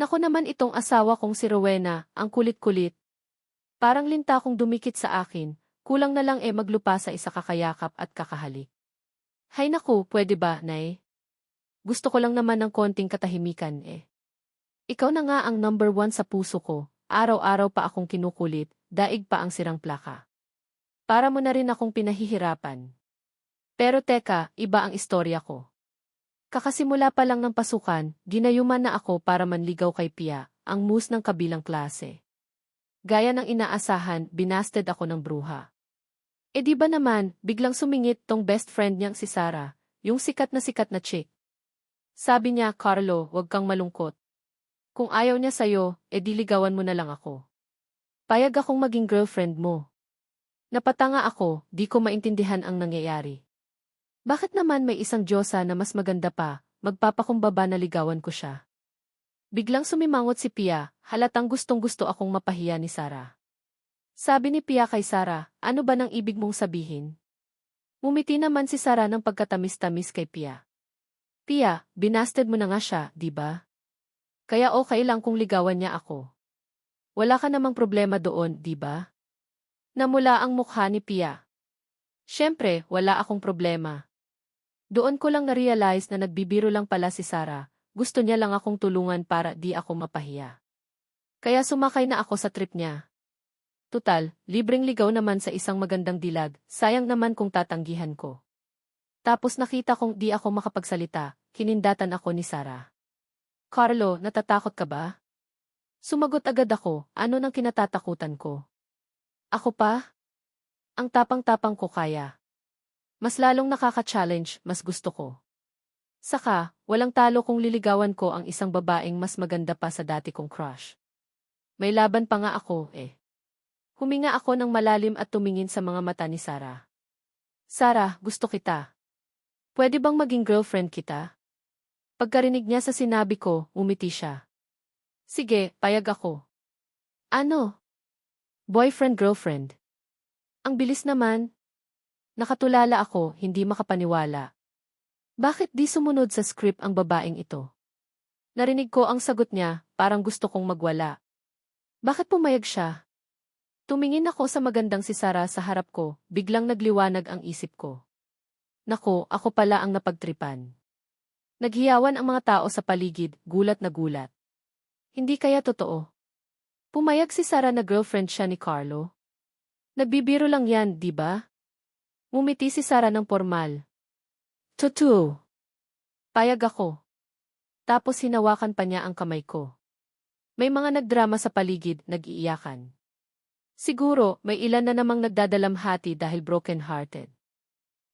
Naku naman itong asawa kong si Rowena, ang kulit-kulit. Parang linta kong dumikit sa akin, kulang na lang maglupa sa isa kakayakap at kakahalik. Hay naku, pwede ba, Nay? Gusto ko lang naman ng konting katahimikan Ikaw na nga ang number 1 sa puso ko, araw-araw pa akong kinukulit, daig pa ang sirang plaka. Para mo na rin akong pinahihirapan. Pero teka, iba ang istorya ko. Kakasimula pa lang ng pasukan, ginayuman na ako para manligaw kay Pia, ang mus ng kabilang klase. Gaya ng inaasahan, binasted ako ng bruha. Di ba naman, biglang sumingit tong best friend niyang si Sarah, yung sikat na chick. Sabi niya, Carlo, wag kang malungkot. Kung ayaw niya sa'yo, diligawan mo na lang ako. Payag akong maging girlfriend mo. Napatanga ako, di ko maintindihan ang nangyayari. Bakit naman may isang Diyosa na mas maganda pa, magpapakumbaba na ligawan ko siya? Biglang sumimangot si Pia, halatang gustong-gusto akong mapahiya ni Sarah. Sabi ni Pia kay Sarah, ano ba nang ibig mong sabihin? Mumiti naman si Sarah ng pagkatamis-tamis kay Pia. Pia, binasted mo na nga siya, di ba? Kaya okay lang kung ligawan niya ako. Wala ka namang problema doon, di ba? Namula ang mukha ni Pia. Siyempre, wala akong problema. Doon ko lang na-realize na nagbibiro lang pala si Sarah, gusto niya lang akong tulungan para di ako mapahiya. Kaya sumakay na ako sa trip niya. Tutal, libreng ligaw naman sa isang magandang dilag, sayang naman kung tatanggihan ko. Tapos nakita kong di ako makapagsalita, kinindatan ako ni Sarah. Carlo, natatakot ka ba? Sumagot agad ako, ano nang kinatatakutan ko? Ako pa? Ang tapang-tapang ko kaya. Mas lalong nakaka-challenge, mas gusto ko. Saka, walang talo kung liligawan ko ang isang babaeng mas maganda pa sa dati kong crush. May laban pa nga ako Huminga ako ng malalim at tumingin sa mga mata ni Sarah. Sarah, gusto kita. Pwede bang maging girlfriend kita? Pagkarinig niya sa sinabi ko, umiti siya. Sige, payag ako. Ano? Boyfriend-girlfriend. Ang bilis naman. Nakatulala ako, hindi makapaniwala. Bakit di sumunod sa script ang babaeng ito? Narinig ko ang sagot niya, parang gusto kong magwala. Bakit pumayag siya? Tumingin ako sa magandang si Sarah sa harap ko, biglang nagliwanag ang isip ko. Nako, ako pala ang napagtripan. Naghiyawan ang mga tao sa paligid, gulat na gulat. Hindi kaya totoo? Pumayag si Sarah na girlfriend siya ni Carlo? Nagbibiro lang yan, di ba? Ngumiti si Sarah ng formal. Totoo. Payag ako. Tapos hinawakan pa niya ang kamay ko. May mga nagdrama sa paligid, nag-iiyakan. Siguro, may ilan na namang nagdadalamhati dahil broken-hearted.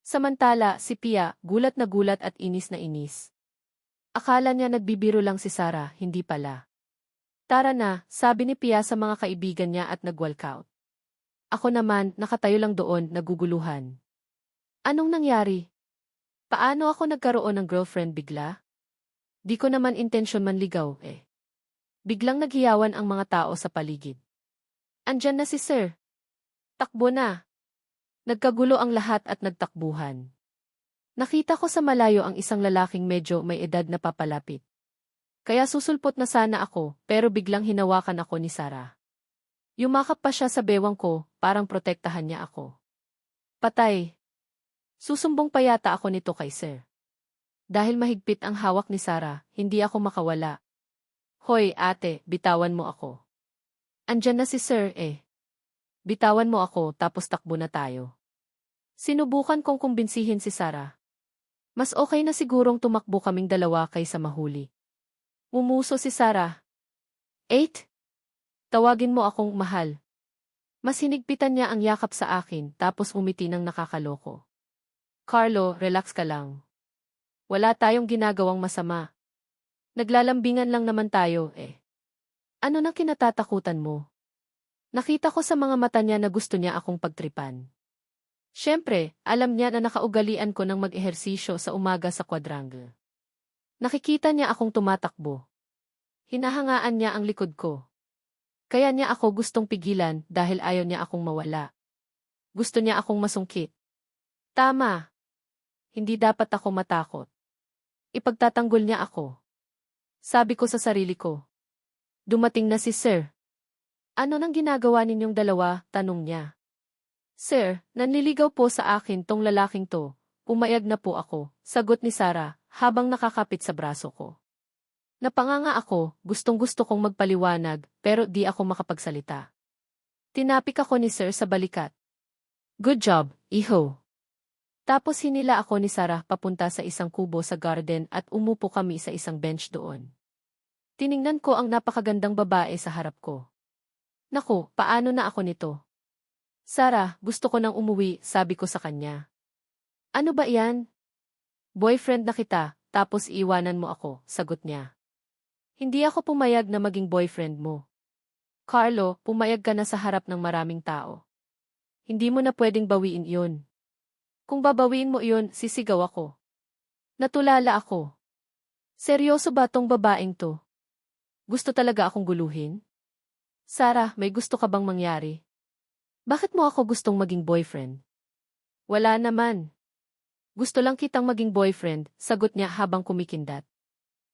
Samantala, si Pia, gulat at inis na inis. Akala niya nagbibiro lang si Sarah, hindi pala. Tara na, sabi ni Pia sa mga kaibigan niya at nag-walkout. Ako naman, nakatayo lang doon, naguguluhan. Anong nangyari? Paano ako nagkaroon ng girlfriend bigla? Di ko naman intensyon manligaw Biglang naghiyawan ang mga tao sa paligid. Andyan na si Sir. Takbo na. Nagkagulo ang lahat at nagtakbuhan. Nakita ko sa malayo ang isang lalaking medyo may edad na papalapit. Kaya susulpot na sana ako, pero biglang hinawakan ako ni Sarah. Yumakap pa siya sa bewang ko, parang protektahan niya ako. Patay. Susumbong pa yata ako nito kay Sir. Dahil mahigpit ang hawak ni Sarah, hindi ako makawala. Hoy ate, bitawan mo ako. Andyan na si Sir Bitawan mo ako tapos takbo na tayo. Sinubukan kong kumbinsihin si Sarah. Mas okay na sigurong tumakbo kaming dalawa kaysa mahuli. Umuso si Sarah. 8? Tawagin mo akong mahal. Mas hinigpitan niya ang yakap sa akin tapos umiti ng nakakaloko. Carlo, relax ka lang. Wala tayong ginagawang masama. Naglalambingan lang naman tayo Ano nang kinatatakutan mo? Nakita ko sa mga mata niya na gusto niya akong pagtripan. Siyempre, alam niya na nakaugalian ko ng mag-ehersisyo sa umaga sa quadrangle. Nakikita niya akong tumatakbo. Hinahangaan niya ang likod ko. Kaya niya ako gustong pigilan dahil ayaw niya akong mawala. Gusto niya akong masungkit. Tama. Hindi dapat ako matakot. Ipagtatanggol niya ako. Sabi ko sa sarili ko. Dumating na si Sir. Ano nang ginagawa ninyong dalawa? Tanong niya. Sir, nanliligaw po sa akin tong lalaking to. Pumayag na po ako, sagot ni Sarah, habang nakakapit sa braso ko. Napanganga ako, gustong-gusto kong magpaliwanag, pero di ako makapagsalita. Tinapik ako ni Sir sa balikat. Good job, iho. Tapos hinila ako ni Sarah papunta sa isang kubo sa garden at umupo kami sa isang bench doon. Tiningnan ko ang napakagandang babae sa harap ko. Naku, paano na ako nito? Sarah, gusto ko nang umuwi, sabi ko sa kanya. Ano ba yan? Boyfriend na kita, tapos iiwanan mo ako, sagot niya. Hindi ako pumayag na maging boyfriend mo. Carlo, pumayag ka na sa harap ng maraming tao. Hindi mo na pwedeng bawiin iyon. Kung babawiin mo iyon, sisigaw ako. Natulala ako. Seryoso ba tong babaeng to? Gusto talaga akong guluhin? Sarah, may gusto ka bang mangyari? Bakit mo ako gustong maging boyfriend? Wala naman. Gusto lang kitang maging boyfriend, sagot niya habang kumikindat.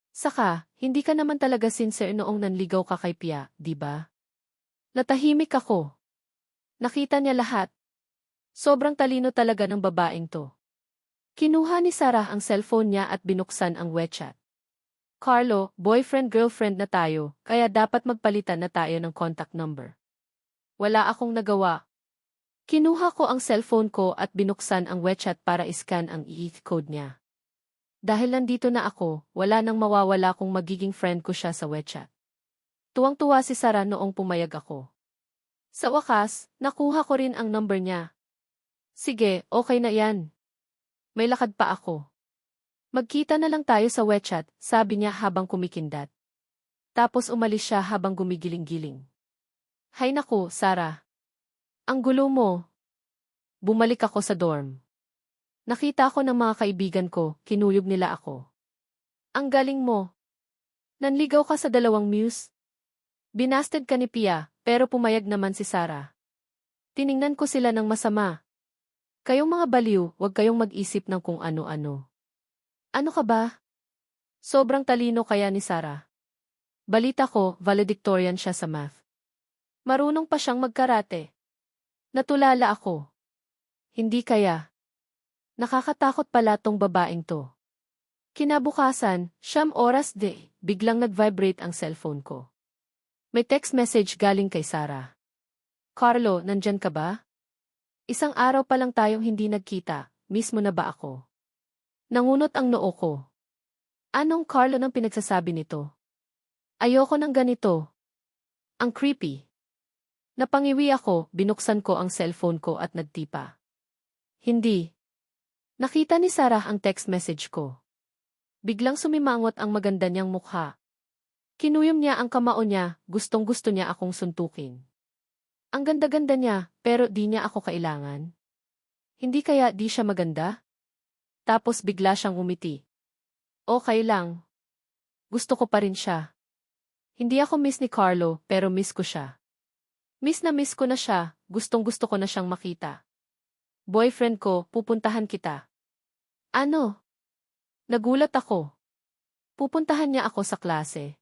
Saka, hindi ka naman talaga sincere noong nanligaw ka kay Pia, di ba? Natahimik ako. Nakita niya lahat. Sobrang talino talaga ng babaeng to. Kinuha ni Sarah ang cellphone niya at binuksan ang WeChat. Carlo, boyfriend-girlfriend na tayo, kaya dapat magpalitan na tayo ng contact number. Wala akong nagawa. Kinuha ko ang cellphone ko at binuksan ang WeChat para iscan ang e-code niya. Dahil nandito na ako, wala nang mawawala kung magiging friend ko siya sa WeChat. Tuwang-tuwa si Sarah noong pumayag ako. Sa wakas, nakuha ko rin ang number niya. Sige, okay na yan. May lakad pa ako. Magkita na lang tayo sa WeChat, sabi niya habang kumikindat. Tapos umalis siya habang gumigiling-giling. Hay naku, Sarah. Ang gulo mo. Bumalik ako sa dorm. Nakita ko ng mga kaibigan ko, kinuyog nila ako. Ang galing mo. Nanligaw ka sa dalawang muse? Binasted ka ni Pia, pero pumayag naman si Sarah. Tiningnan ko sila ng masama. Kayong mga baliw, huwag kayong mag-isip ng kung ano-ano. Ano ka ba? Sobrang talino kaya ni Sarah. Balita ko, valedictorian siya sa math. Marunong pa siyang magkarate. Natulala ako. Hindi kaya. Nakakatakot pala tong babaeng to. Kinabukasan, 9 oras biglang nag-vibrate ang cellphone ko. May text message galing kay Sarah. Carlo, nandyan ka ba? Isang araw pa lang tayong hindi nagkita, miss mo na ba ako? Nangunot ang noo ko. Anong Carlo nang pinagsasabi nito? Ayoko ng ganito. Ang creepy. Napangiwi ako, binuksan ko ang cellphone ko at nagtipa. Hindi. Nakita ni Sarah ang text message ko. Biglang sumimangot ang maganda niyang mukha. Kinuyom niya ang kamao niya, gustong-gusto niya akong suntukin. Ang ganda-ganda niya, pero di niya ako kailangan. Hindi kaya di siya maganda? Tapos bigla siyang umiti. Okay lang. Gusto ko pa rin siya. Hindi ako miss ni Carlo, pero miss ko siya. Miss ko na siya, gustong-gusto ko na siyang makita. Boyfriend ko, pupuntahan kita. Ano? Nagulat ako. Pupuntahan niya ako sa klase.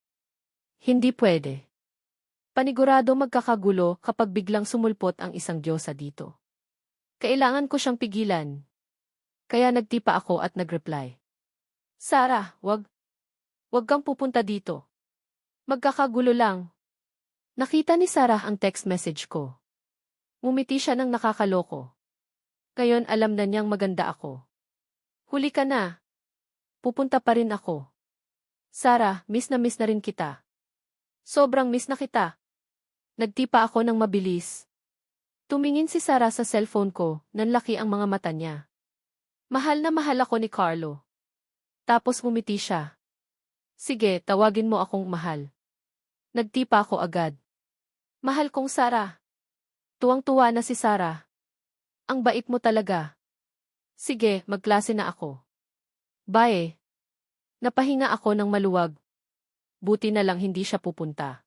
Hindi pwede. Panigurado magkakagulo kapag biglang sumulpot ang isang diyosa dito. Kailangan ko siyang pigilan. Kaya nagtipa ako at nagreply. Sarah, wag kang pupunta dito. Magkakagulo lang. Nakita ni Sarah ang text message ko. Ngumiti siya ng nakakaloko. Ngayon alam na niyang maganda ako. Huli ka na. Pupunta pa rin ako. Sarah, miss na rin kita. Sobrang miss na kita. Nagtipa ako ng mabilis. Tumingin si Sarah sa cellphone ko, nanlaki ang mga mata niya. Mahal na mahal ako ni Carlo. Tapos ngumiti siya. Sige, tawagin mo akong mahal. Nagtipa ako agad. Mahal kong Sarah. Tuwang-tuwa na si Sarah. Ang bait mo talaga. Sige, magklase na ako. Bye. Napahinga ako ng maluwag. Buti na lang hindi siya pupunta.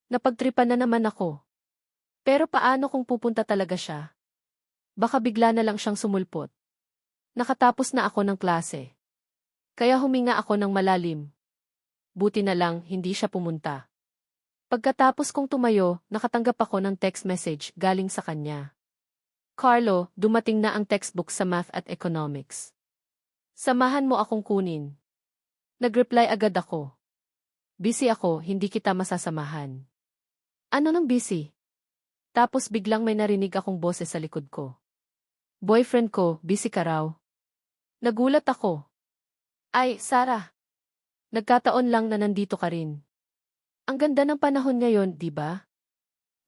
Napagtripan na naman ako. Pero paano kung pupunta talaga siya? Baka bigla na lang siyang sumulpot. Nakatapos na ako ng klase. Kaya huminga ako ng malalim. Buti na lang hindi siya pumunta. Pagkatapos kong tumayo, nakatanggap ako ng text message galing sa kanya. Carlo, dumating na ang textbook sa math at economics. Samahan mo akong kunin. Nag-reply agad ako. Busy ako, hindi kita masasamahan. Ano nang busy? Tapos biglang may narinig akong boses sa likod ko. Boyfriend ko, busy ka raw. Nagulat ako. Ay, Sarah. Nagkataon lang na nandito ka rin. Ang ganda ng panahon ngayon, di ba?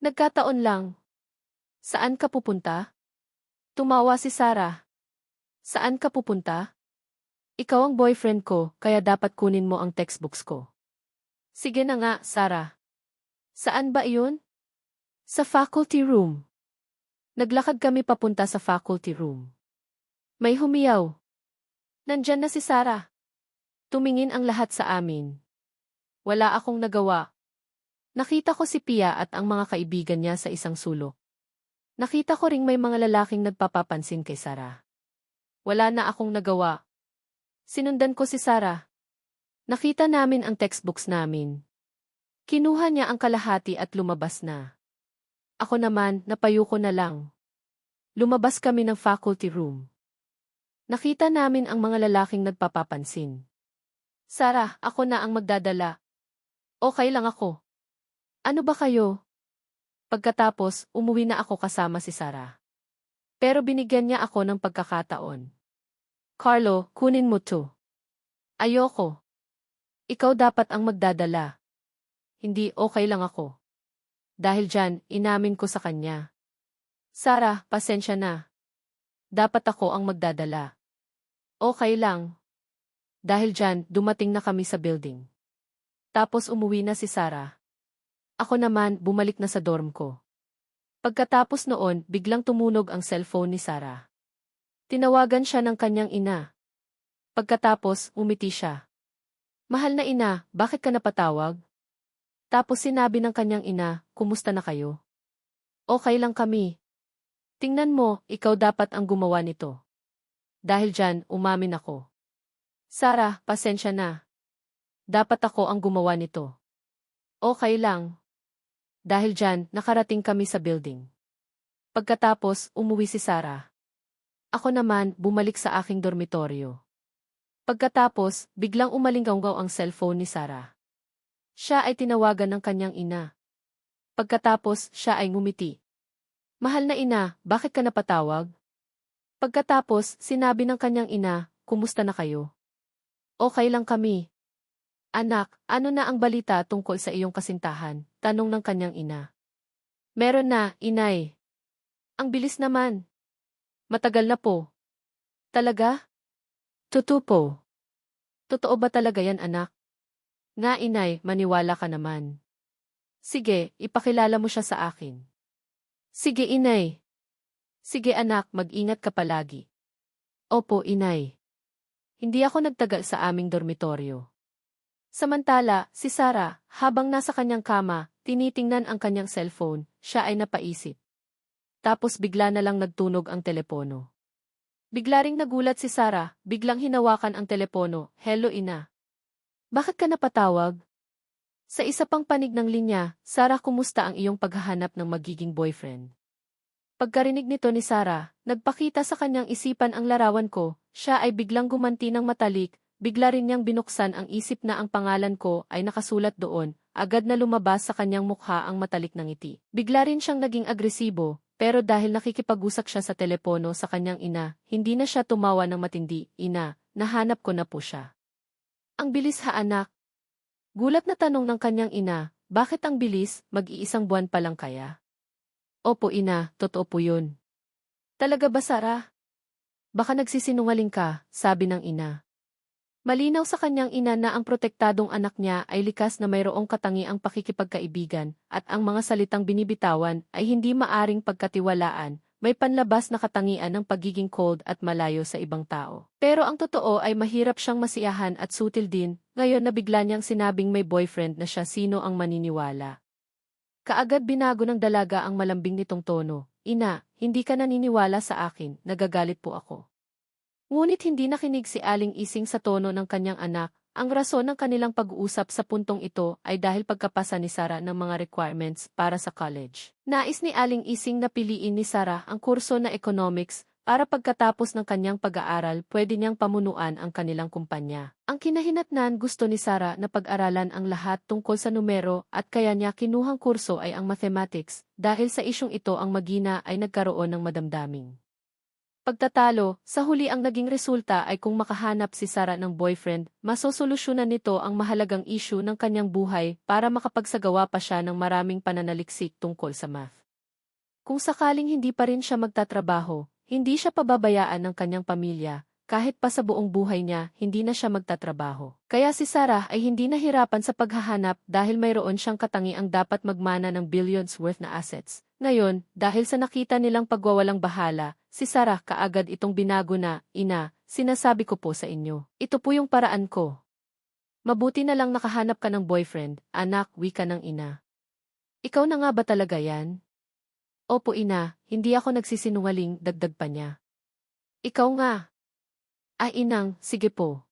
Nagkataon lang. Saan ka pupunta? Tumawa si Sarah. Saan ka pupunta? Ikaw ang boyfriend ko, kaya dapat kunin mo ang textbooks ko. Sige na nga, Sarah. Saan ba iyon? Sa faculty room. Naglakad kami papunta sa faculty room. May humiyaw. Nandyan na si Sarah. Tumingin ang lahat sa amin. Wala akong nagawa. Nakita ko si Pia at ang mga kaibigan niya sa isang sulok. Nakita ko ring may mga lalaking nagpapapansin kay Sarah. Wala na akong nagawa. Sinundan ko si Sarah. Nakita namin ang textbooks namin. Kinuha niya ang kalahati at lumabas na. Ako naman, napayuko na lang. Lumabas kami ng faculty room. Nakita namin ang mga lalaking nagpapapansin. Sarah, ako na ang magdadala. Okay lang ako. Ano ba kayo? Pagkatapos, umuwi na ako kasama si Sarah. Pero binigyan niya ako ng pagkakataon. Carlo, kunin mo to. Ayoko. Ikaw dapat ang magdadala. Hindi, okay lang ako. Dahil dyan, inamin ko sa kanya. Sarah, pasensya na. Dapat ako ang magdadala. Okay lang. Dahil dyan, dumating na kami sa building. Tapos umuwi na si Sarah. Ako naman, bumalik na sa dorm ko. Pagkatapos noon, biglang tumunog ang cellphone ni Sarah. Tinawagan siya ng kanyang ina. Pagkatapos, umiti siya. Mahal na ina, bakit ka napatawag? Tapos sinabi ng kanyang ina, kumusta na kayo? Okay lang kami. Tingnan mo, ikaw dapat ang gumawa nito. Dahil dyan, umamin ako. Sarah, pasensya na. Dapat ako ang gumawa nito. Okay lang. Dahil dyan, nakarating kami sa building. Pagkatapos, umuwi si Sarah. Ako naman, bumalik sa aking dormitoryo. Pagkatapos, biglang umalinggaw ang cellphone ni Sarah. Siya ay tinawagan ng kanyang ina. Pagkatapos, siya ay ngumiti. Mahal na ina, bakit ka napatawag? Pagkatapos, sinabi ng kanyang ina, kumusta na kayo? Okay lang kami. Anak, ano na ang balita tungkol sa iyong kasintahan? Tanong ng kanyang ina. Meron na, inay. Ang bilis naman. Matagal na po. Talaga? Totoo po. Totoo ba talaga yan, anak? Nga inay, maniwala ka naman. Sige, ipakilala mo siya sa akin. Sige inay. Sige anak, mag-ingat ka palagi. Opo inay. Hindi ako nagtagal sa aming dormitoryo. Samantala, si Sarah, habang nasa kanyang kama, tinitingnan ang kanyang cellphone, siya ay napaisip. Tapos bigla na lang nagtunog ang telepono. Bigla ring nagulat si Sarah, biglang hinawakan ang telepono, hello ina. Bakit ka napatawag? Sa isa pang panig ng linya, Sarah, kumusta ang iyong paghahanap ng magiging boyfriend? Pagkarinig nito ni Sarah, nagpakita sa kanyang isipan ang larawan ko, siya ay biglang gumanti ng matalik, bigla rin niyang binuksan ang isip na ang pangalan ko ay nakasulat doon, agad na lumabas sa kanyang mukha ang matalik na ngiti. Bigla rin siyang naging agresibo, pero dahil nakikipag-usap siya sa telepono sa kanyang ina, hindi na siya tumawa ng matindi, ina, nahanap ko na po siya. Ang bilis ha anak. Gulat na tanong ng kanyang ina, bakit ang bilis, mag-iisang buwan pa lang kaya? Opo ina, totoo po yun. Talaga ba Sarah? Baka nagsisinungaling ka, sabi ng ina. Malinaw sa kanyang ina na ang protektadong anak niya ay likas na mayroong katangiang pakikipagkaibigan at ang mga salitang binibitawan ay hindi maaring pagkatiwalaan, may panlabas na katangian ng pagiging cold at malayo sa ibang tao. Pero ang totoo ay mahirap siyang masiyahan at sutil din, ngayon na bigla niyang sinabing may boyfriend na siya, sino ang maniniwala. Kaagad binago ng dalaga ang malambing nitong tono, ina, hindi ka naniniwala sa akin, nagagalit po ako. Ngunit hindi nakinig si Aling Ising sa tono ng kanyang anak, Ang rason ng kanilang pag-uusap sa puntong ito ay dahil pagkapasa ni Sarah ng mga requirements para sa college. Nais ni Aling Ising na piliin ni Sarah ang kurso na economics para pagkatapos ng kanyang pag-aaral pwede niyang pamunuan ang kanilang kumpanya. Ang kinahinatnan gusto ni Sarah na pag-aralan ang lahat tungkol sa numero at kaya niya kinuhang kurso ay ang mathematics dahil sa isyong ito ang magina ay nagkaroon ng madamdaming pagtatalo. Sa huli ang naging resulta ay kung makahanap si Sarah ng boyfriend, masosolusyonan nito ang mahalagang issue ng kanyang buhay para makapagsagawa pa siya ng maraming pananaliksik tungkol sa math. Kung sakaling hindi pa rin siya magtatrabaho, hindi siya pababayaan ng kanyang pamilya, kahit pa sa buong buhay niya, hindi na siya magtatrabaho. Kaya si Sarah ay hindi nahirapan sa paghahanap dahil mayroon siyang katangiang dapat magmana ng billions worth na assets. Ngayon, dahil sa nakita nilang pagwawalang bahala, si Sarah kaagad itong binago na, "Ina, sinasabi ko po sa inyo. Ito po yung paraan ko. Mabuti na lang nakahanap ka ng boyfriend, anak," wika ng ina. "Ikaw na nga ba talaga yan?" "Opo ina, hindi ako nagsisinungaling," dagdag pa niya. "Ikaw nga." "Ay inang, sige po.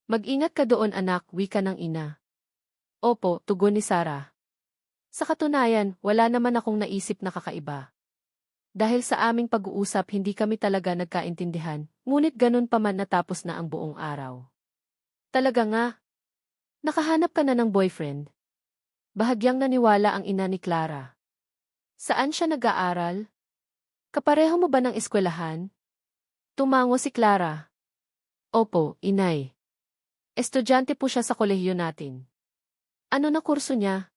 Mag-ingat ka doon anak," wika ng ina. "Opo," tugon ni Sarah. Sa katunayan, wala naman akong naisip na kakaiba. Dahil sa aming pag-uusap hindi kami talaga nagkaintindihan, ngunit ganun pa man natapos na ang buong araw. "Talaga nga? Nakahanap ka na ng boyfriend?" Bahagyang naniwala ang ina ni Clara. "Saan siya nag-aaral? Kapareho mo ba ng eskwelahan?" Tumango si Clara. "Opo, inay. Estudyante po siya sa kolehiyo natin." "Ano na kurso niya?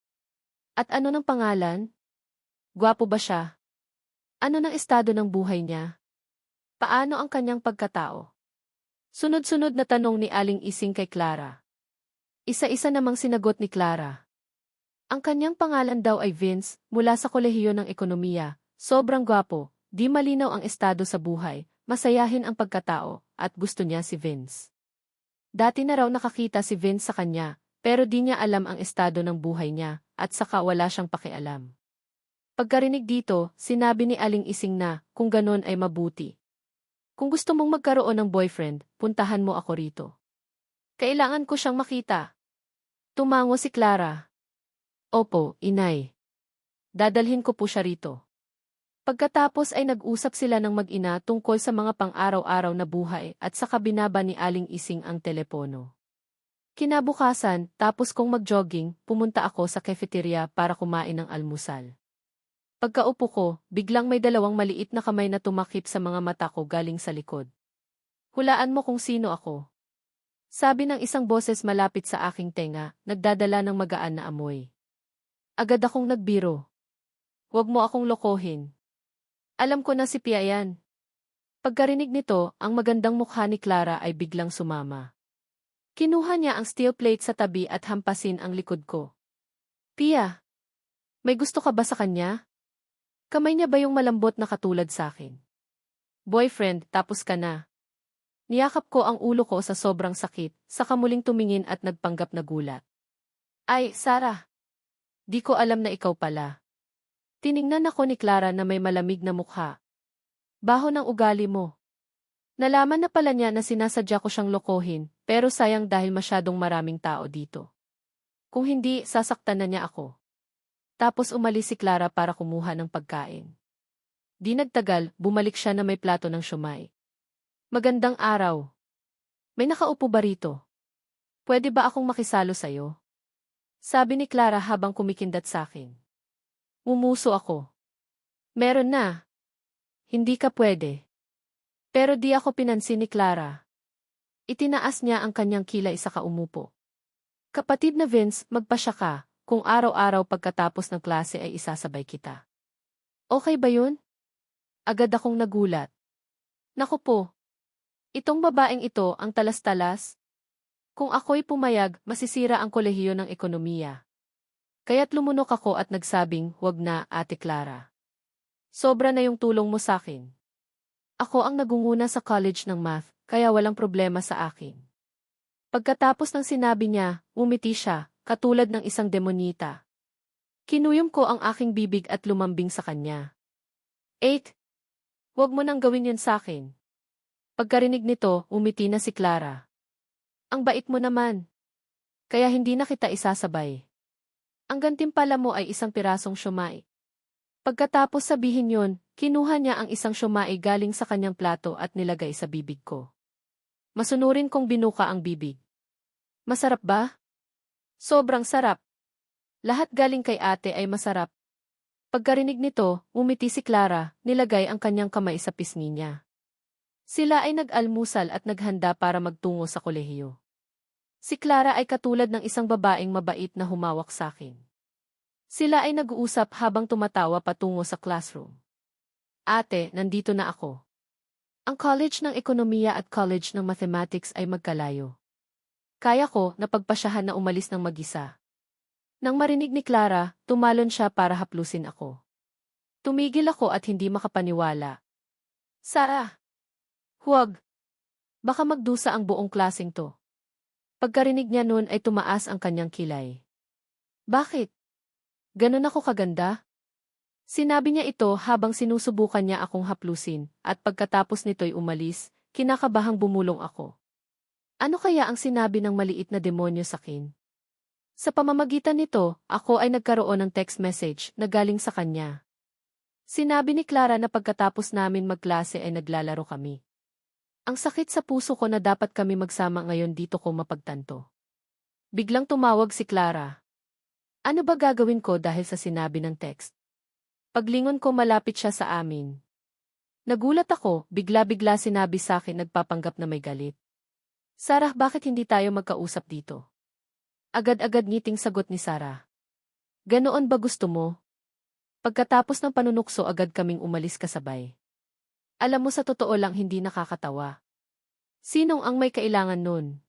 At ano ng pangalan? Gwapo ba siya? Ano ng estado ng buhay niya? Paano ang kanyang pagkatao?" Sunod-sunod na tanong ni Aling Ising kay Clara. Isa-isa namang sinagot ni Clara. Ang kanyang pangalan daw ay Vince, mula sa kolehiyo ng ekonomiya, sobrang gwapo, di malinaw ang estado sa buhay, masayahin ang pagkatao, at gusto niya si Vince. Dati na raw nakakita si Vince sa kanya, pero di niya alam ang estado ng buhay niya, at saka wala siyang pakialam. Pagkarinig dito, sinabi ni Aling Ising na, kung ganon ay mabuti. Kung gusto mong magkaroon ng boyfriend, puntahan mo ako rito. Kailangan ko siyang makita. Tumango si Clara. Opo, inay. Dadalhin ko po siya rito. Pagkatapos ay nag-usap sila ng mag-ina tungkol sa mga pang-araw-araw na buhay at saka binaba ni Aling Ising ang telepono. Kinabukasan, tapos kong mag-jogging, pumunta ako sa cafeteria para kumain ng almusal. Pagkaupo ko, biglang may dalawang maliit na kamay na tumakip sa mga mata ko galing sa likod. Hulaan mo kung sino ako. Sabi ng isang boses malapit sa aking tenga, nagdadala ng magaan na amoy. Agad akong nagbiro. Huwag mo akong lokohin. Alam ko na si Pia yan. Pagkarinig nito, ang magandang mukha ni Clara ay biglang sumama. Kinuha niya ang steel plate sa tabi at hampasin ang likod ko. Pia, may gusto ka ba sa kanya? Kamay niya ba yung malambot na katulad sa akin? Boyfriend, tapos ka na. Niyakap ko ang ulo ko sa sobrang sakit, saka muling tumingin at nagpanggap na gulat. Ay, Sarah. Di ko alam na ikaw pala. Tiningnan ako ni Clara na may malamig na mukha. Baho ng ugali mo. Nalaman na pala niya na sinasadya ko siyang lokohin, pero sayang dahil masyadong maraming tao dito. Kung hindi, sasaktan na niya ako. Tapos umalis si Clara para kumuha ng pagkain. Di nagtagal, bumalik siya na may plato ng siomai. Magandang araw. May nakaupo ba rito? Pwede ba akong makisalo sa'yo? Sabi ni Clara habang kumikindat sa akin. Umuso ako. Meron na. Hindi ka pwede. Pero di ako pinansin ni Clara. Itinaas niya ang kanyang kilay sa kaumupo. Kapatid na Vince, magpasya ka, kung araw-araw pagkatapos ng klase ay isasabay kita. Okay ba yun? Agad akong nagulat. Naku po. Itong babaeng ito ang talas-talas. Kung ako'y pumayag, masisira ang kolehiyo ng ekonomiya. Kaya't lumunok ako at nagsabing, "Wag na, Ate Clara. Sobra na yung tulong mo sa akin. Ako ang nagunguna sa college ng math, kaya walang problema sa akin." Pagkatapos ng sinabi niya, umiti siya, katulad ng isang demonita. Kinuyom ko ang aking bibig at lumambing sa kanya. 8. Wag mo nang gawin yun sa akin. Pagkarinig nito, umiti na si Clara. Ang bait mo naman. Kaya hindi na kita isasabay. Ang gantimpala mo ay isang pirasong siomai. Pagkatapos sabihin yon, kinuha niya ang isang siomai galing sa kanyang plato at nilagay sa bibig ko. Masunurin kong binuka ang bibig. Masarap ba? Sobrang sarap. Lahat galing kay ate ay masarap. Pagkarinig nito, umiti si Clara, nilagay ang kanyang kamay sa pisngi niya. Sila ay nag-almusal at naghanda para magtungo sa kolehiyo. Si Clara ay katulad ng isang babaeng mabait na humawak sa akin. Sila ay nag-uusap habang tumatawa patungo sa classroom. Ate, nandito na ako. Ang College ng Ekonomiya at College ng Mathematics ay magkalayo. Kaya ko na pagpasyahan na umalis ng mag-isa. Nang marinig ni Clara, tumalon siya para haplusin ako. Tumigil ako at hindi makapaniwala. Sarah! Huwag! Baka magdusa ang buong klaseng to. Pagkarinig niya noon ay tumaas ang kanyang kilay. Bakit? Ganon ako kaganda? Sinabi niya ito habang sinusubukan niya akong haplusin, at pagkatapos nito'y umalis, kinakabahang bumulong ako. Ano kaya ang sinabi ng maliit na demonyo sa akin? Sa pamamagitan nito, ako ay nagkaroon ng text message na galing sa kanya. Sinabi ni Clara na pagkatapos namin magklase ay naglalaro kami. Ang sakit sa puso ko na dapat kami magsama ngayon dito ko mapagtanto. Biglang tumawag si Clara. Ano ba gagawin ko dahil sa sinabi ng text? Paglingon ko malapit siya sa amin. Nagulat ako, bigla-bigla sinabi sa akin nagpapanggap na may galit. Sarah, bakit hindi tayo magkausap dito? Agad-agad ngiting sagot ni Sarah. Ganoon ba gusto mo? Pagkatapos ng panunukso agad kaming umalis kasabay. Alam mo sa totoo lang hindi nakakatawa. Sinong ang may kailangan nun?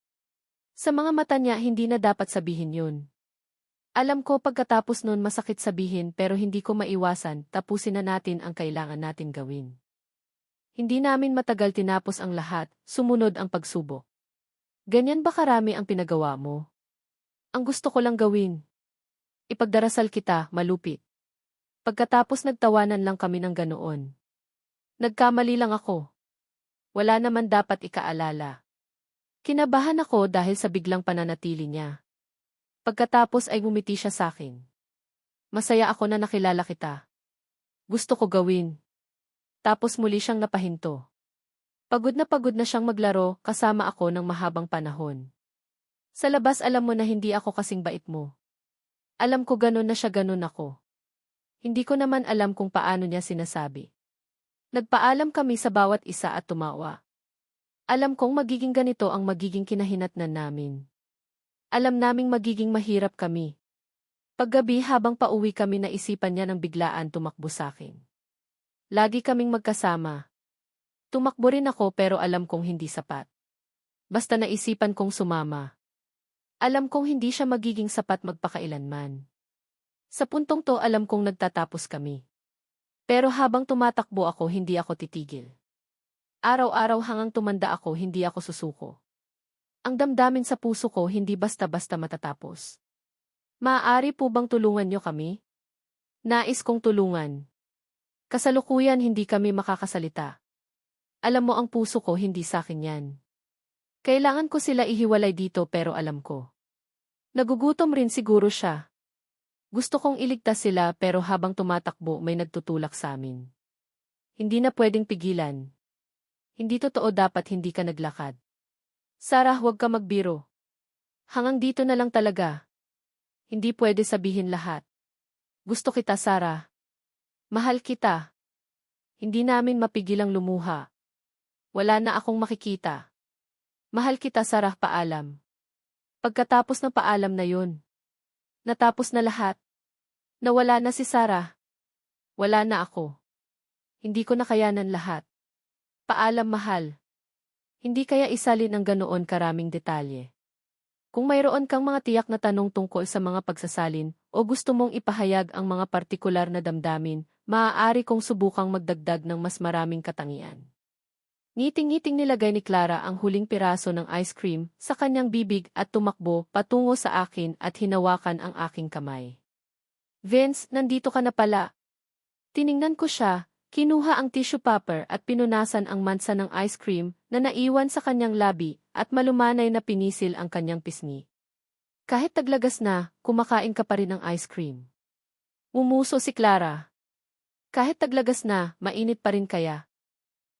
Sa mga mata niya hindi na dapat sabihin yun. Alam ko pagkatapos nun masakit sabihin pero hindi ko maiwasan, tapusin na natin ang kailangan natin gawin. Hindi namin matagal tinapos ang lahat, sumunod ang pagsubok. Ganyan ba karami ang pinagawa mo? Ang gusto ko lang gawin. Ipagdarasal kita, malupit. Pagkatapos nagtawanan lang kami ng ganoon. Nagkamali lang ako. Wala naman dapat ikaalala. Kinabahan ako dahil sa biglang pananatili niya. Pagkatapos ay bumiti siya sa akin. Masaya ako na nakilala kita. Gusto ko gawin. Tapos muli siyang napahinto. Pagod na siyang maglaro kasama ako ng mahabang panahon. Sa labas alam mo na hindi ako kasing bait mo. Alam ko ganon na siya ganon ako. Hindi ko naman alam kung paano niya sinasabi. Nagpaalam kami sa bawat isa at tumawa. Alam kong magiging ganito ang magiging kinahinatnan namin. Alam naming magiging mahirap kami. Paggabi habang pauwi kami naisipan niya ng biglaan tumakbo sa akin. Lagi kaming magkasama. Tumakbo rin ako pero alam kong hindi sapat. Basta naisipan kong sumama. Alam kong hindi siya magiging sapat magpakailanman. Sa puntong to alam kong nagtatapos kami. Pero habang tumatakbo ako hindi ako titigil. Araw-araw hanggang tumanda ako hindi ako susuko. Ang damdamin sa puso ko hindi basta-basta matatapos. Maaari po bang tulungan niyo kami? Nais kong tulungan. Kasalukuyan hindi kami makakasalita. Alam mo ang puso ko hindi sa akin yan. Kailangan ko sila ihiwalay dito pero alam ko. Nagugutom rin siguro siya. Gusto kong iligtas sila pero habang tumatakbo may nagtutulak sa amin. Hindi na pwedeng pigilan. Hindi totoo dapat hindi ka naglakad. Sarah, huwag ka magbiro. Hanggang dito na lang talaga. Hindi pwede sabihin lahat. Gusto kita, Sarah. Mahal kita. Hindi namin mapigilang lumuha. Wala na akong makikita. Mahal kita, Sarah, paalam. Pagkatapos ng paalam na yun. Natapos na lahat. Nawala na si Sarah. Wala na ako. Hindi ko nakayanan lahat. Paalam, mahal. Hindi kaya isalin ang ganoon karaming detalye. Kung mayroon kang mga tiyak na tanong tungkol sa mga pagsasalin o gusto mong ipahayag ang mga partikular na damdamin, maaari kong subukang magdagdag ng mas maraming katangian. Ngiting-ngiting nilagay ni Clara ang huling piraso ng ice cream sa kanyang bibig at tumakbo patungo sa akin at hinawakan ang aking kamay. Vince, nandito ka na pala. Tiningnan ko siya, kinuha ang tissue paper at pinunasan ang mansa ng ice cream na naiwan sa kanyang labi at malumanay na pinisil ang kanyang pisngi. Kahit taglagas na, kumakain ka pa rin ng ice cream. Umuso si Clara. Kahit taglagas na, mainit pa rin kaya.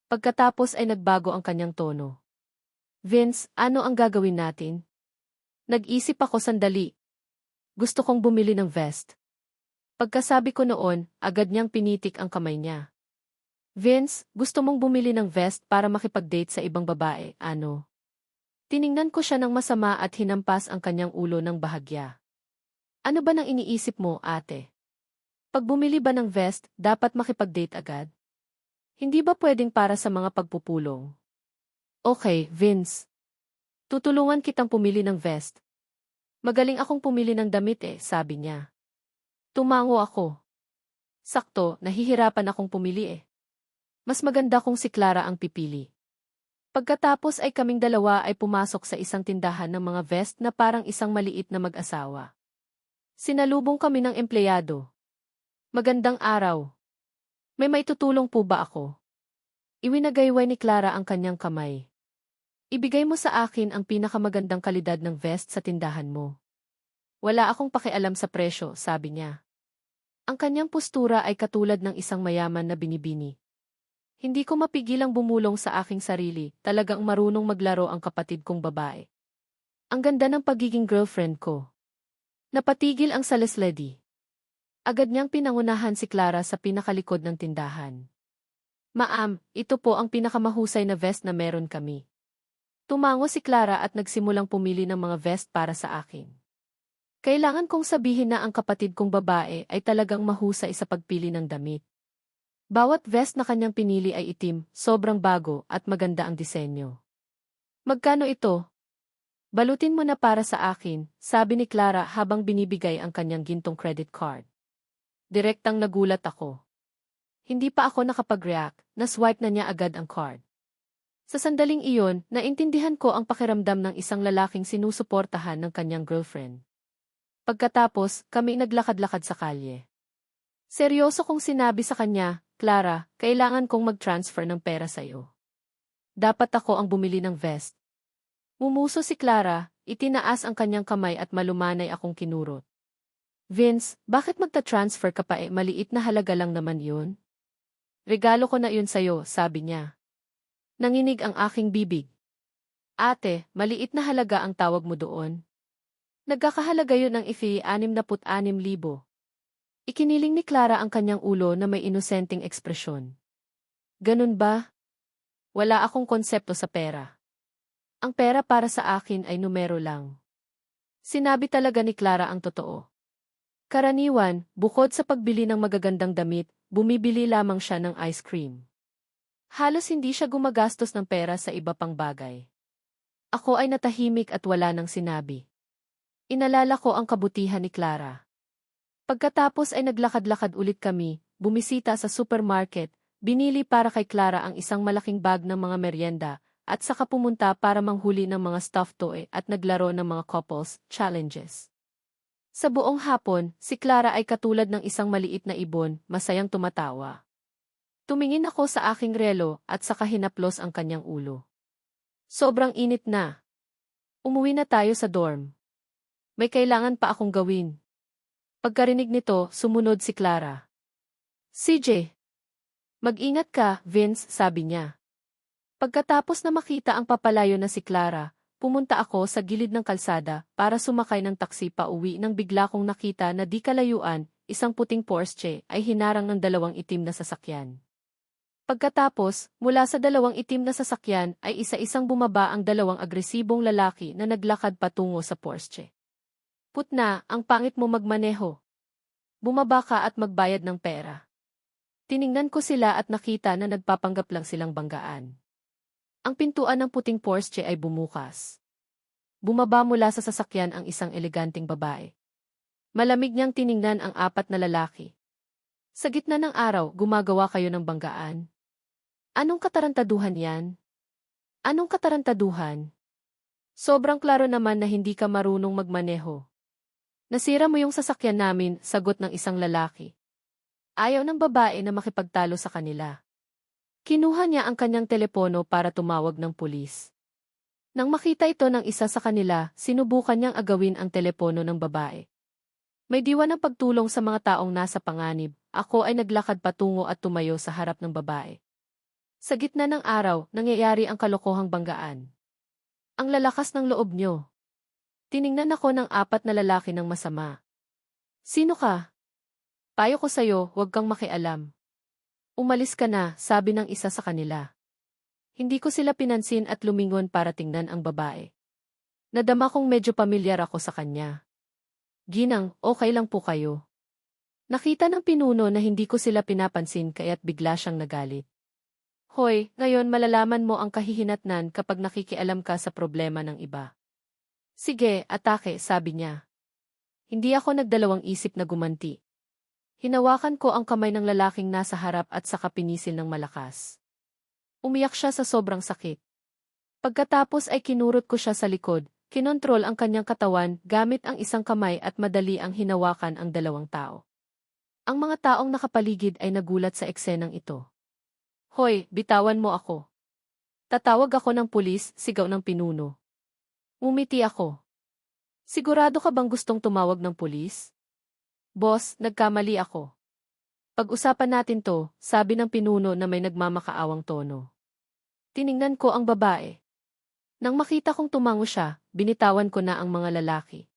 Pagkatapos ay nagbago ang kanyang tono. Vince, ano ang gagawin natin? Nag-isip ako sandali. Gusto kong bumili ng vest. Pagkasabi ko noon, agad niyang pinitik ang kamay niya. Vince, gusto mong bumili ng vest para makipag-date sa ibang babae, ano? Tiningnan ko siya ng masama at hinampas ang kanyang ulo ng bahagya. Ano ba nang iniisip mo, ate? Pag bumili ba ng vest, dapat makipag-date agad? Hindi ba pwedeng para sa mga pagpupulong? Okay, Vince. Tutulungan kitang pumili ng vest. Magaling akong pumili ng damit sabi niya. Tumango ako. Sakto, nahihirapan akong pumili Mas maganda kung si Clara ang pipili. Pagkatapos ay kaming dalawa ay pumasok sa isang tindahan ng mga vest na parang isang maliit na mag-asawa. Sinalubong kami ng empleyado. Magandang araw. May maitutulong po ba ako? Iwinagayway ni Clara ang kanyang kamay. Ibigay mo sa akin ang pinakamagandang kalidad ng vest sa tindahan mo. Wala akong pakialam sa presyo, sabi niya. Ang kanyang postura ay katulad ng isang mayaman na binibini. Hindi ko mapigilang bumulong sa aking sarili, talagang marunong maglaro ang kapatid kong babae. Ang ganda ng pagiging girlfriend ko. Napatigil ang saleslady. Agad niyang pinangunahan si Clara sa pinakalikod ng tindahan. Ma'am, ito po ang pinakamahusay na vest na meron kami. Tumango si Clara at nagsimulang pumili ng mga vest para sa akin. Kailangan kong sabihin na ang kapatid kong babae ay talagang mahusay sa pagpili ng damit. Bawat vest na kanyang pinili ay itim, sobrang bago at maganda ang disenyo. Magkano ito? Balutin mo na para sa akin, sabi ni Clara habang binibigay ang kanyang gintong credit card. Direktang nagulat ako. Hindi pa ako nakapag-react, na-swipe na niya agad ang card. Sa sandaling iyon, naintindihan ko ang pakiramdam ng isang lalaking sinusuportahan ng kanyang girlfriend. Pagkatapos, kami naglakad-lakad sa kalye. Seryoso kong sinabi sa kanya, Clara, kailangan kong mag-transfer ng pera sa'yo. Dapat ako ang bumili ng vest. Mumuso si Clara, itinaas ang kanyang kamay at malumanay akong kinurot. Vince, bakit magta-transfer ka pa maliit na halaga lang naman yun? Regalo ko na yun sa'yo, sabi niya. Nanginig ang aking bibig. Ate, maliit na halaga ang tawag mo doon. Nagkakahalaga yun ng ifi 66,000. Ikiniling ni Clara ang kanyang ulo na may inosenteng ekspresyon. Ganun ba? Wala akong konsepto sa pera. Ang pera para sa akin ay numero lang. Sinabi talaga ni Clara ang totoo. Karaniwan, bukod sa pagbili ng magagandang damit, bumibili lamang siya ng ice cream. Halos hindi siya gumagastos ng pera sa iba pang bagay. Ako ay natahimik at wala nang sinabi. Inalala ko ang kabutihan ni Clara. Pagkatapos ay naglakad-lakad ulit kami, bumisita sa supermarket, binili para kay Clara ang isang malaking bag ng mga merienda, at saka pumunta para manghuli ng mga stuffed toy at naglaro ng mga couples challenges. Sa buong hapon, si Clara ay katulad ng isang maliit na ibon, masayang tumatawa. Tumingin ako sa aking relo at saka hinaplos ang kanyang ulo. Sobrang init na. Umuwi na tayo sa dorm. May kailangan pa akong gawin. Pagkarinig nito, sumunod si Clara. CJ. Mag-ingat ka, Vince, sabi niya. Pagkatapos na makita ang papalayo na si Clara, pumunta ako sa gilid ng kalsada para sumakay ng taksi pa uwi nang bigla kong nakita na di kalayuan, isang puting Porsche ay hinarang ng dalawang itim na sasakyan. Pagkatapos, mula sa dalawang itim na sasakyan ay isa-isang bumaba ang dalawang agresibong lalaki na naglakad patungo sa Porsche. Putna, ang pangit mo magmaneho. Bumaba ka at magbayad ng pera. Tiningnan ko sila at nakita na nagpapanggap lang silang banggaan. Ang pintuan ng puting Porsche ay bumukas. Bumaba mula sa sasakyan ang isang eleganteng babae. Malamig niyang tiningnan ang apat na lalaki. Sa gitna ng araw, gumagawa kayo ng banggaan? Anong katarantaduhan yan? Anong katarantaduhan? Sobrang klaro naman na hindi ka marunong magmaneho. Nasira mo yung sasakyan namin, sagot ng isang lalaki. Ayaw ng babae na makipagtalo sa kanila. Kinuha niya ang kanyang telepono para tumawag ng pulis. Nang makita ito ng isa sa kanila, sinubukan niyang agawin ang telepono ng babae. May diwa ng pagtulong sa mga taong nasa panganib, ako ay naglakad patungo at tumayo sa harap ng babae. Sa gitna ng araw, nangyayari ang kalokohang banggaan. Ang lalakas ng loob niyo. Tiningnan ako ng apat na lalaki ng masama. Sino ka? Payo ko sa'yo, huwag kang makialam. Umalis ka na, sabi ng isa sa kanila. Hindi ko sila pinansin at lumingon para tingnan ang babae. Nadama kong medyo pamilyar ako sa kanya. Ginang, okay lang po kayo. Nakita ng pinuno na hindi ko sila pinapansin kaya't bigla siyang nagalit. Hoy, ngayon malalaman mo ang kahihinatnan kapag nakikialam ka sa problema ng iba. Sige, atake, sabi niya. Hindi ako nagdalawang isip na gumanti. Hinawakan ko ang kamay ng lalaking nasa harap at saka pinisil ng malakas. Umiyak siya sa sobrang sakit. Pagkatapos ay kinurot ko siya sa likod, kinontrol ang kanyang katawan gamit ang isang kamay at madali ang hinawakan ang dalawang tao. Ang mga taong nakapaligid ay nagulat sa eksenang ito. Hoy, bitawan mo ako. Tatawag ako ng pulis, sigaw ng pinuno. Umiti ako. Sigurado ka bang gustong tumawag ng pulis? Boss, nagkamali ako. Pag-usapan natin to, sabi ng pinuno na may nagmamakaawang tono. Tiningnan ko ang babae. Nang makita kong tumango siya, binitawan ko na ang mga lalaki.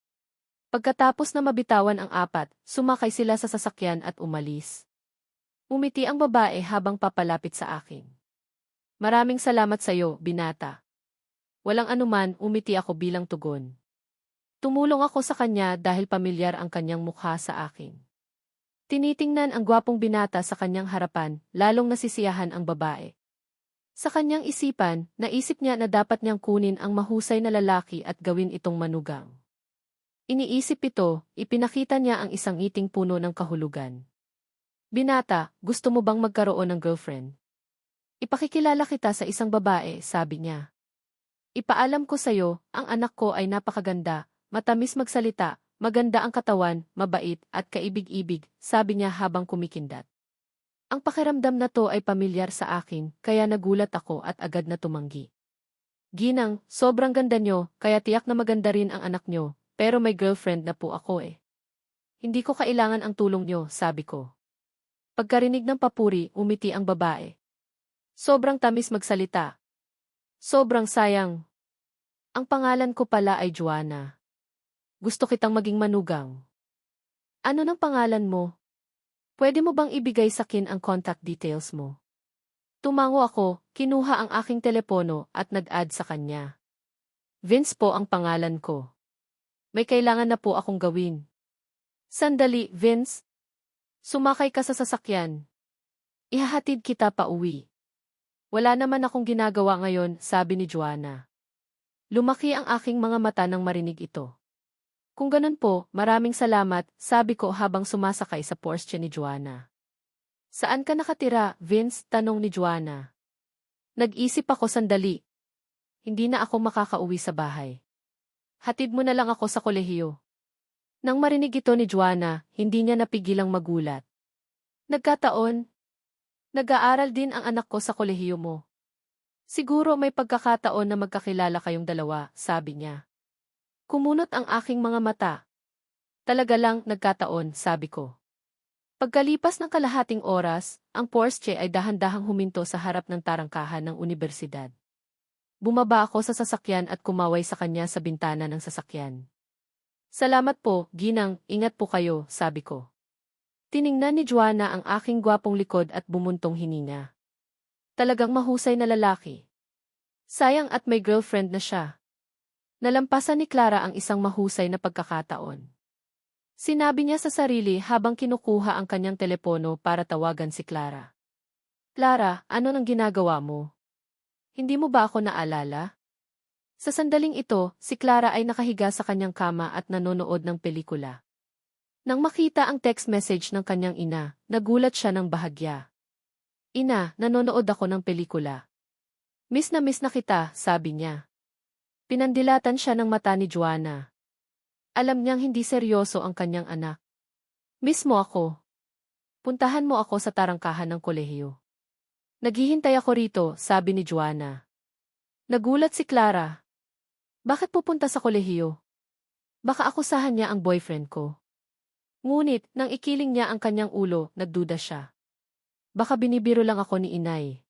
Pagkatapos na mabitawan ang apat, sumakay sila sa sasakyan at umalis. Umiti ang babae habang papalapit sa akin. Maraming salamat sa iyo, binata. Walang anuman, umiti ako bilang tugon. Tumulong ako sa kanya dahil pamilyar ang kanyang mukha sa akin. Tinitingnan ang gwapong binata sa kanyang harapan, lalong nasisiyahan ang babae. Sa kanyang isipan, naisip niya na dapat niyang kunin ang mahusay na lalaki at gawin itong manugang. Iniisip ito, ipinakita niya ang isang ngiting puno ng kahulugan. Binata, gusto mo bang magkaroon ng girlfriend? Ipakikilala kita sa isang babae, sabi niya. Ipaalam ko sa'yo, ang anak ko ay napakaganda, matamis magsalita, maganda ang katawan, mabait, at kaibig-ibig, sabi niya habang kumikindat. Ang pakiramdam na to ay pamilyar sa akin, kaya nagulat ako at agad na tumanggi. Ginang, sobrang ganda nyo, kaya tiyak na maganda rin ang anak nyo, pero may girlfriend na po ako eh. Hindi ko kailangan ang tulong nyo, sabi ko. Pagkarinig ng papuri, umiti ang babae. Sobrang tamis magsalita. Sobrang sayang. Ang pangalan ko pala ay Joanna. Gusto kitang maging manugang. Ano ng pangalan mo? Pwede mo bang ibigay sa akin ang contact details mo? Tumango ako, kinuha ang aking telepono at nag-add sa kanya. Vince po ang pangalan ko. May kailangan na po akong gawin. Sandali, Vince. Sumakay ka sa sasakyan. Ihahatid kita pa uwi. Wala naman akong ginagawa ngayon, sabi ni Joanna. Lumaki ang aking mga mata nang marinig ito. Kung ganun po, maraming salamat, sabi ko habang sumasakay sa Porsche ni Joanna. Saan ka nakatira, Vince? Tanong ni Joanna. Nag-isip ako sandali. Hindi na ako makakauwi sa bahay. Hatid mo na lang ako sa kolehiyo. Nang marinig ito ni Joanna, hindi niya napigilang magulat. Nagkataon? Nag-aaral din ang anak ko sa kolehiyo mo. Siguro may pagkakataon na magkakilala kayong dalawa, sabi niya. Kumunot ang aking mga mata. Talaga lang nagkataon, sabi ko. Pagkalipas ng kalahating oras, ang Porsche ay dahan-dahang huminto sa harap ng tarangkahan ng unibersidad. Bumaba ako sa sasakyan at kumaway sa kanya sa bintana ng sasakyan. Salamat po, Ginang, ingat po kayo, sabi ko. Tiningnan ni Joanna ang aking gwapong likod at bumuntong hininga. Talagang mahusay na lalaki. Sayang at may girlfriend na siya. Nalampasan ni Clara ang isang mahusay na pagkakataon. Sinabi niya sa sarili habang kinukuha ang kanyang telepono para tawagan si Clara. Clara, ano nang ginagawa mo? Hindi mo ba ako naalala? Sa sandaling ito, si Clara ay nakahiga sa kanyang kama at nanonood ng pelikula. Nang makita ang text message ng kanyang ina, nagulat siya ng bahagya. Ina, nanonood ako ng pelikula. Miss na kita, sabi niya. Pinandilatan siya ng mata ni Joanna. Alam niyang hindi seryoso ang kanyang anak. Miss mo ako. Puntahan mo ako sa tarangkahan ng kolehiyo. Naghihintay ako rito, sabi ni Joanna. Nagulat si Clara. Bakit pupunta sa kolehiyo? Baka akusahan niya ang boyfriend ko. Ngunit, nang ikiling niya ang kanyang ulo, nagduda siya. Baka binibiro lang ako ni inay.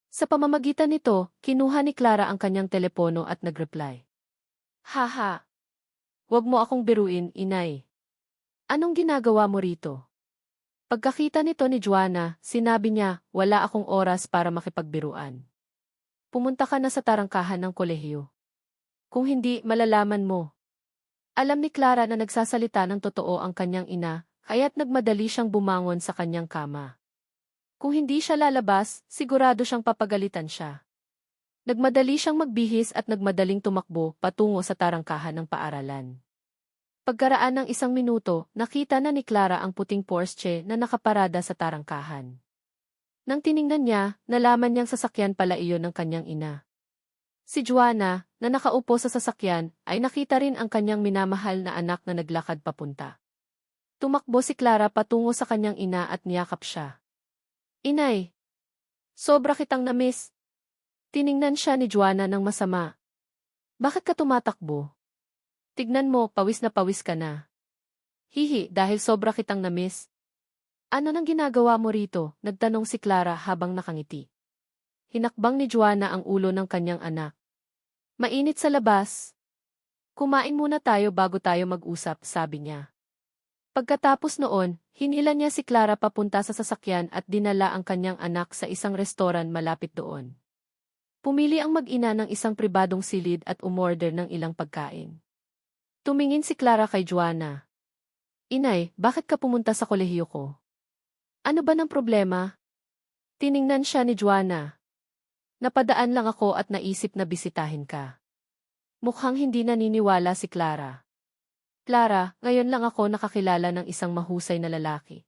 Sa pamamagitan nito, kinuha ni Clara ang kanyang telepono at nag-reply. Haha. Huwag mo akong biruin, inay. Anong ginagawa mo rito? Pagkakita nito ni Juana, sinabi niya, wala akong oras para makipagbiruan. Pumunta ka na sa tarangkahan ng kolehiyo. Kung hindi, malalaman mo. Alam ni Clara na nagsasalita ng totoo ang kanyang ina, kaya't nagmadali siyang bumangon sa kanyang kama. Kung hindi siya lalabas, sigurado siyang papagalitan siya. Nagmadali siyang magbihis at nagmadaling tumakbo patungo sa tarangkahan ng paaralan. Pagkaraan ng 1 minuto, nakita na ni Clara ang puting Porsche na nakaparada sa tarangkahan. Nang tiningnan niya, nalaman niyang sasakyan pala iyon ng kanyang ina. Si Juana, na nakaupo sa sasakyan, ay nakita rin ang kanyang minamahal na anak na naglakad papunta. Tumakbo si Clara patungo sa kanyang ina at niyakap siya. Inay! Sobra kitang namiss. Tiningnan siya ni Juana ng masama. Bakit ka tumatakbo? Tignan mo, pawis na pawis ka na. Hihi, dahil sobra kitang namiss. Ano nang ginagawa mo rito? Nagtanong si Clara habang nakangiti. Hinakbang ni Juana ang ulo ng kanyang anak. Mainit sa labas. Kumain muna tayo bago tayo mag-usap, sabi niya. Pagkatapos noon, hinila niya si Clara papunta sa sasakyan at dinala ang kanyang anak sa isang restoran malapit doon. Pumili ang mag-ina ng isang pribadong silid at umorder ng ilang pagkain. Tumingin si Clara kay Juana. Inay, bakit ka pumunta sa kolehiyo ko? Ano ba ng problema? Tiningnan siya ni Juana. Napadaan lang ako at naisip na bisitahin ka. Mukhang hindi naniniwala si Clara. Clara, ngayon lang ako nakakilala ng isang mahusay na lalaki.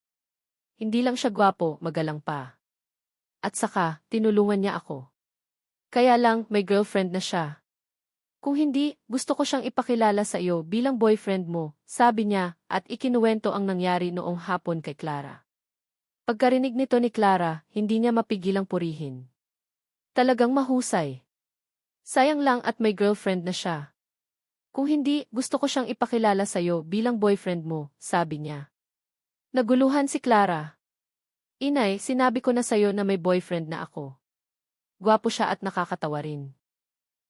Hindi lang siya gwapo, magalang pa. At saka, tinulungan niya ako. Kaya lang, may girlfriend na siya. Kung hindi, gusto ko siyang ipakilala sa iyo bilang boyfriend mo, sabi niya, at ikinuwento ang nangyari noong hapon kay Clara. Pagkarinig nito ni Clara, hindi niya mapigilang purihin. Talagang mahusay. Sayang lang at may girlfriend na siya. Kung hindi, gusto ko siyang ipakilala sa iyo bilang boyfriend mo, sabi niya. Naguluhan si Clara. Inay, sinabi ko na sa iyo na may boyfriend na ako. Gwapo siya at nakakatawa rin.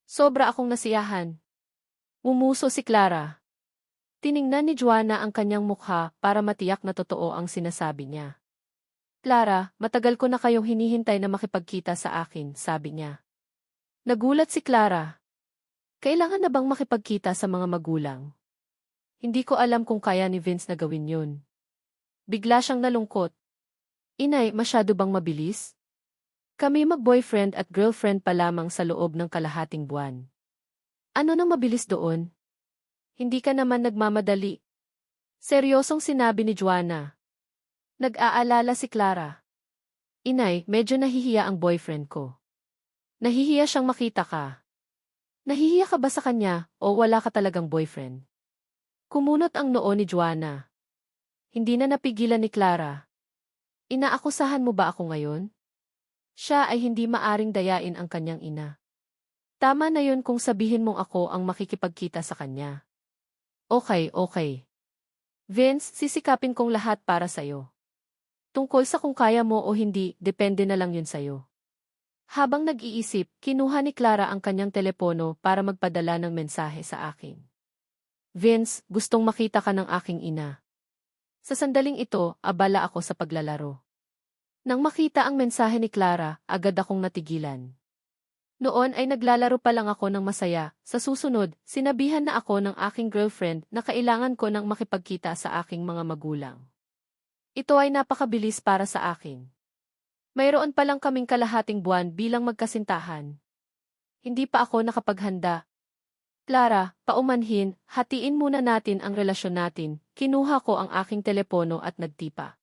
Sobra akong nasiyahan. Umuso si Clara. Tiningnan ni Juana ang kanyang mukha para matiyak na totoo ang sinasabi niya. Clara, matagal ko na kayong hinihintay na makipagkita sa akin, sabi niya. Nagulat si Clara. Kailangan na bang makipagkita sa mga magulang? Hindi ko alam kung kaya ni Vince na gawin yun. Bigla siyang nalungkot. Inay, masyado bang mabilis? Kami mag-boyfriend at girlfriend pa lamang sa loob ng kalahating buwan. Ano nang mabilis doon? Hindi ka naman nagmamadali. Seryosong sinabi ni Juana. Nag-aalala si Clara. Inay, medyo nahihiya ang boyfriend ko. Nahihiya siyang makita ka. Nahihiya ka ba sa kanya o wala ka talagang boyfriend? Kumunot ang noo ni Juana. Hindi na napigilan ni Clara. Inaakusahan mo ba ako ngayon? Siya ay hindi maaring dayain ang kanyang ina. Tama na yun kung sabihin mong ako ang makikipagkita sa kanya. Okay. Vince, sisikapin kong lahat para sa'yo. Tungkol sa kung kaya mo o hindi, depende na lang yun sa'yo. Habang nag-iisip, kinuha ni Clara ang kanyang telepono para magpadala ng mensahe sa akin. Vince, gustong makita ka ng aking ina. Sa sandaling ito, abala ako sa paglalaro. Nang makita ang mensahe ni Clara, agad akong natigilan. Noon ay naglalaro pa lang ako ng masaya, sa susunod, sinabihan na ako ng aking girlfriend na kailangan ko ng makipagkita sa aking mga magulang. Ito ay napakabilis para sa akin. Mayroon pa lang kaming kalahating buwan bilang magkasintahan. Hindi pa ako nakapaghanda. Clara, paumanhin, hatiin muna natin ang relasyon natin, kinuha ko ang aking telepono at nagtipa.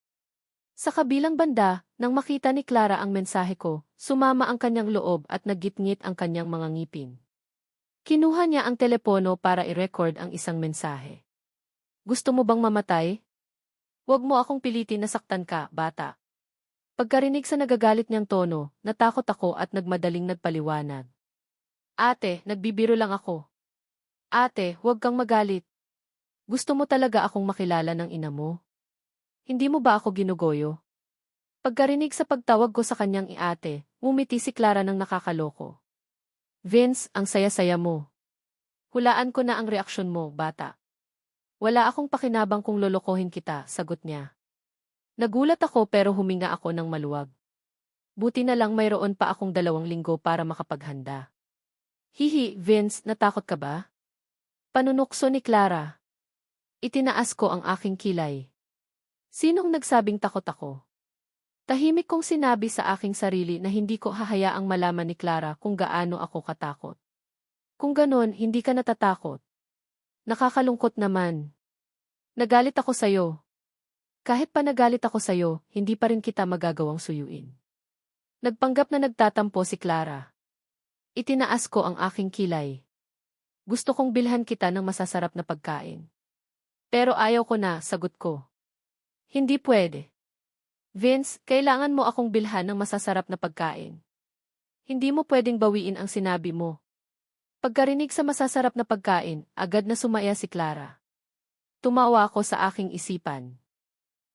Sa kabilang banda, nang makita ni Clara ang mensahe ko, sumama ang kanyang loob at naggitngit ang kanyang mga ngipin. Kinuha niya ang telepono para i-record ang isang mensahe. Gusto mo bang mamatay? Huwag mo akong pilitin na saktan ka, bata. Pagkarinig sa nagagalit niyang tono, natakot ako at nagmadaling nagpaliwanag. Ate, nagbibiro lang ako. Ate, huwag kang magalit. Gusto mo talaga akong makilala ng ina mo? Hindi mo ba ako ginugoyo? Pagkarinig sa pagtawag ko sa kanyang iate, ngumiti si Clara ng nakakaloko. Vince, ang saya-saya mo. Hulaan ko na ang reaksyon mo, bata. Wala akong pakinabang kung lolokohin kita, sagot niya. Nagulat ako pero huminga ako ng maluwag. Buti na lang mayroon pa akong 2 linggo para makapaghanda. Hihi, Vince, natakot ka ba? Panunukso ni Clara. Itinaas ko ang aking kilay. Sinong nagsabing takot ako? Tahimik kong sinabi sa aking sarili na hindi ko hahayaang malaman ni Clara kung gaano ako katakot. Kung ganon, hindi ka natatakot. Nakakalungkot naman. Nagalit ako sa'yo. Kahit pa nagalit ako sa'yo, hindi pa rin kita magagawang suyuin. Nagpanggap na nagtatampo si Clara. Itinaas ko ang aking kilay. Gusto kong bilhan kita ng masasarap na pagkain. Pero ayaw ko na, sagot ko. Hindi pwede. Vince, kailangan mo akong bilhan ng masasarap na pagkain. Hindi mo pwedeng bawiin ang sinabi mo. Pagkarinig sa masasarap na pagkain, agad na sumaya si Clara. Tumawa ako sa aking isipan.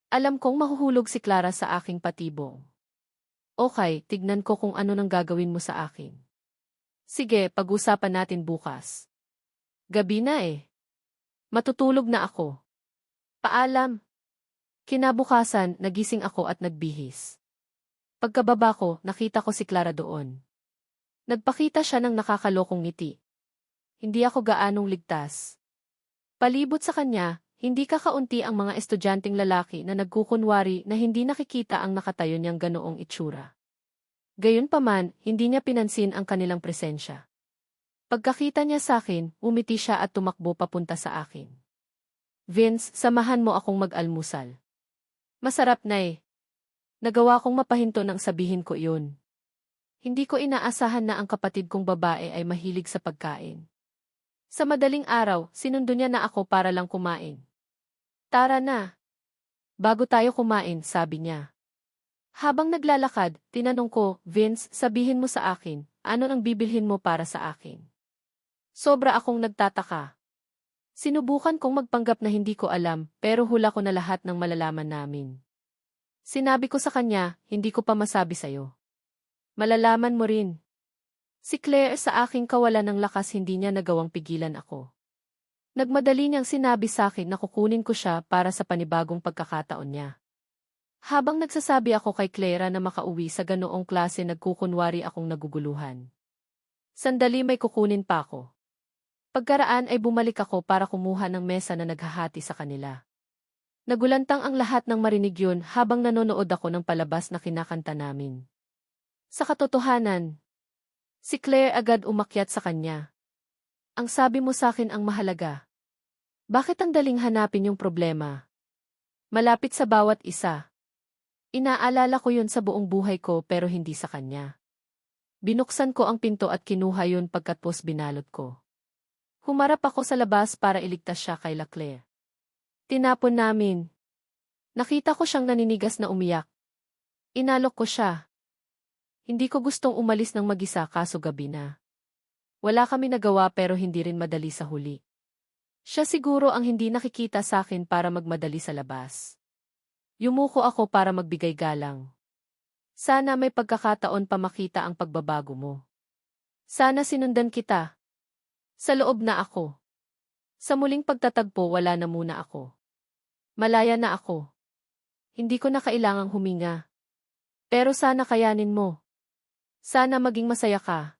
Alam kong mahuhulog si Clara sa aking patibong. Okay, tignan ko kung ano nang gagawin mo sa akin. Sige, pag-usapan natin bukas. Gabi na eh. Matutulog na ako. Paalam. Kinabukasan, nagising ako at nagbihis. Pagkababa ko, nakita ko si Clara doon. Nagpakita siya ng nakakalokong ngiti. Hindi ako gaanong ligtas. Palibot sa kanya, hindi kakaunti ang mga estudyanteng lalaki na nagkukunwari na hindi nakikita ang nakatayo niyang ganoong itsura. Gayunpaman, hindi niya pinansin ang kanilang presensya. Pagkakita niya sa akin, umiti siya at tumakbo papunta sa akin. Vince, samahan mo akong mag-almusal. Masarap na eh. Nagawa kong mapahinto nang sabihin ko iyon. Hindi ko inaasahan na ang kapatid kong babae ay mahilig sa pagkain. Sa madaling araw, sinundo niya na ako para lang kumain. Tara na. Bago tayo kumain, sabi niya. Habang naglalakad, tinanong ko, Vince, sabihin mo sa akin, ano ang bibilhin mo para sa akin? Sobra akong nagtataka. Sinubukan kong magpanggap na hindi ko alam, pero hula ko na lahat ng malalaman namin. Sinabi ko sa kanya, hindi ko pa masabi sa'yo. Malalaman mo rin. Si Claire sa aking kawalan ng lakas hindi niya nagawang pigilan ako. Nagmadali niyang sinabi sa akin na kukunin ko siya para sa panibagong pagkakataon niya. Habang nagsasabi ako kay Clara na makauwi sa ganoong klase nagkukunwari akong naguguluhan. Sandali may kukunin pa ako. Pagkaraan ay bumalik ako para kumuha ng mesa na naghahati sa kanila. Nagulantang ang lahat ng marinig yun habang nanonood ako ng palabas na kinakanta namin. Sa katotohanan, si Claire agad umakyat sa kanya. Ang sabi mo sa akin ang mahalaga. Bakit ang daling hanapin yung problema? Malapit sa bawat isa. Inaalala ko yun sa buong buhay ko pero hindi sa kanya. Binuksan ko ang pinto at kinuha yun pagkatapos binalot ko. Humarap ako sa labas para iligtas siya kay Claire. Tinapon namin. Nakita ko siyang naninigas na umiyak. Inalok ko siya. Hindi ko gustong umalis ng mag-isa kaso gabi na. Wala kami nagawa pero hindi rin madali sa huli. Siya siguro ang hindi nakikita sa akin para magmadali sa labas. Yumuko ako para magbigay galang. Sana may pagkakataon pa makita ang pagbabago mo. Sana sinundan kita. Sa loob na ako. Sa muling pagtatagpo wala na muna ako. Malaya na ako. Hindi ko na kailangang huminga. Pero sana kayanin mo. Sana maging masaya ka.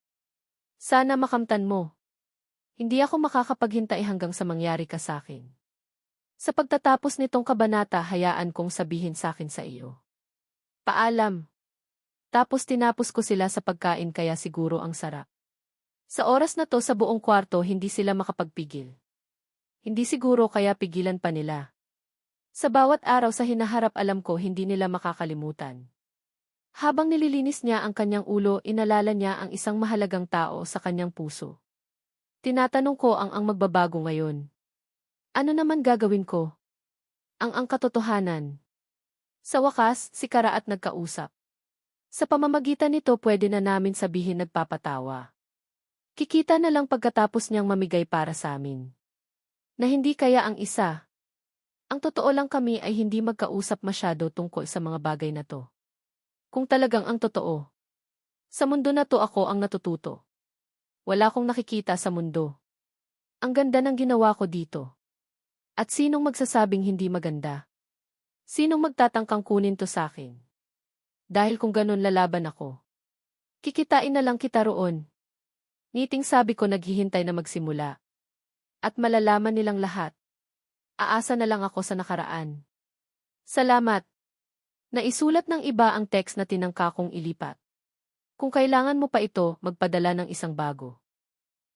Sana makamtan mo. Hindi ako makakapaghintay hanggang sa mangyari ka sa akin. Sa pagtatapos nitong kabanata hayaan kong sabihin sa akin sa iyo. Paalam. Tapos tinapos ko sila sa pagkain kaya siguro ang sarap. Sa oras na to sa buong kwarto hindi sila makapagpigil. Hindi siguro kaya pigilan pa nila. Sa bawat araw sa hinaharap alam ko hindi nila makakalimutan. Habang nililinis niya ang kanyang ulo inalala niya ang isang mahalagang tao sa kanyang puso. Tinatanong ko ang magbabago ngayon. Ano naman gagawin ko? Ang katotohanan. Sa wakas, si Kara at nagkausap. Sa pamamagitan nito pwede na namin sabihin nagpapatawa. Kikita na lang pagkatapos niyang mamigay para sa amin. Na hindi kaya ang isa. Ang totoo lang kami ay hindi magkausap masyado tungkol sa mga bagay na to. Kung talagang ang totoo. Sa mundo na to ako ang natututo. Wala akong nakikita sa mundo. Ang ganda ng ginawa ko dito. At sinong magsasabing hindi maganda? Sinong magtatangkang kunin to sa akin? Dahil kung ganun lalaban ako. Kikitain na lang kita roon. Ngiting sabi ko naghihintay na magsimula. At malalaman nilang lahat. Aasa na lang ako sa nakaraan. Salamat. Naisulat ng iba ang text na tinangka kong ilipat. Kung kailangan mo pa ito, magpadala ng isang bago.